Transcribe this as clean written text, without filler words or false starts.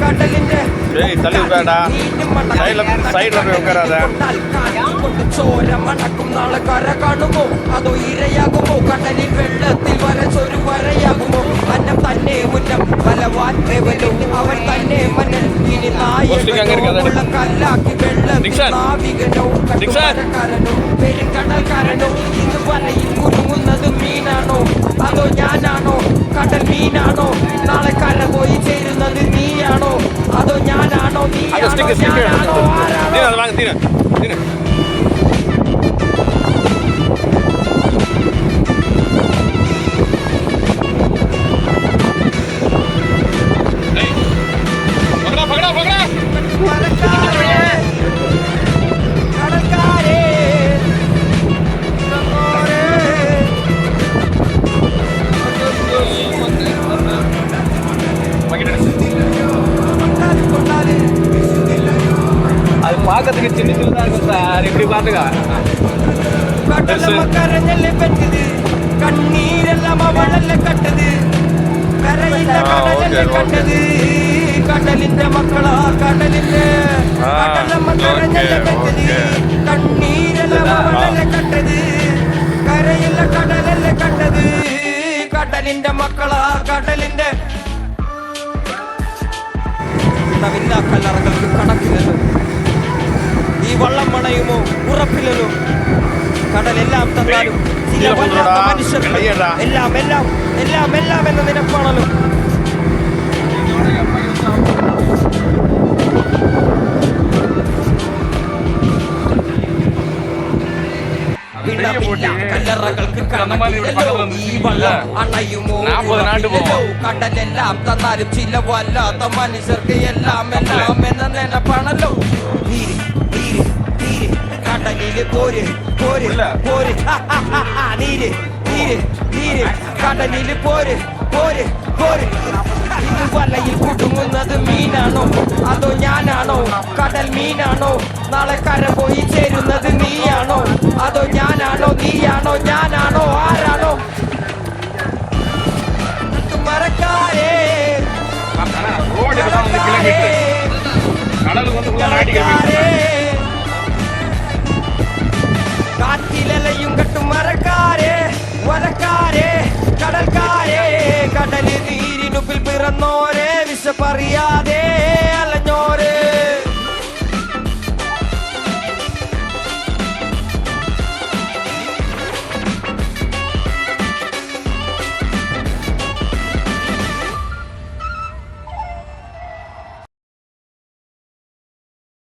കടലിന്റെ ചോര മണക്കും നാളെ കര കാണുമോ അതോ ഇരയാകുമോ കടലിൽ വെള്ളത്തിൽ വരച്ചൊരു വരയാകുമോ അന്നം തന്നെ മുന്നം പലവാറ്റവലും അവൻ തന്നെ മന്നൻ ഇനി നായുള്ള കല്ലാക്കി വെള്ളത്തിൽ നാവികനോ കട്ടുകാരനോ പെരുങ്കടൽക്കാരനോ ഇന്ന് വലയിൽ കുരുങ്ങുന്നത് മീനാണോ അതോ ഞാനാണോ കടൽ മീനാണോ നാളെ കര പോയി ചേരുന്നത് നീയാണോ അതോ ഞാനാണോ നീയാണോ ഞാനാണോ ആരാണോ அது பார்க்கறதுக்கு சின்ன சின்னதாக இருக்கும் சார் இப்படி பார்த்துக்கா കരഞ്ഞല്ലേ പറ്റത് കണ്ണീരെല്ലാം അവളല്ലേ കട്ടത് കരയില്ല കടലല്ലേ കട്ടത് കടലിന്റെ മക്കളാ കടലിന്റെ കടലമ്മ കരഞ്ഞല്ലേ പറ്റത് കണ്ണീരെല്ലാം അവളല്ലേ കട്ടത് കരയില്ല കടലല്ലേ കട്ടത് കടലിന്റെ മക്കളാ കടലിന്റെ ഇടവില്ലാ കല്ലറകൾക്ക് കണക്കില്ലല്ലോ ഈ വള്ളം മണയുമോ ഉറപ്പില്ലല്ലോ കടലെല്ലാം തന്നാലും ചില വല്ലാത്ത മനുഷ്യർക്ക് എല്ലാം എല്ലാം എല്ലാം എല്ലാം എന്ന നിനപ്പാണല്ലോ കല്ലറകൾക്ക് ഈ വള്ളം അണയുമോ കടലെല്ലാം തന്നാലും ചില വല്ലാത്ത മനുഷ്യർക്ക് എല്ലാം എല്ലാം എന്ന നിനപ്പാണല്ലോ കടലില് പോര് പോര് പോര് നീര് നീര് നീര് കടലില് പോര് പോര് പോര് ഇന്ന് വലയിൽ കുടുങ്ങുന്നത് മീനാണോ അതോ ഞാനാണോ കടൽ മീനാണോ നാളെ കര പോയി ചേരുന്നത് നീയാണോ അതോ ഞാനാണോ നീയാണോ ഞാനാണോ ആരാണോ മരക്കാരേ കാറ്റിലലയും കെട്ടും മരക്കാരേ വലക്കാരേ കടൽക്കാരേ കടല് നീരിനുപ്പിൽ പിറന്നോരേ വിശപ്പറിയാതെ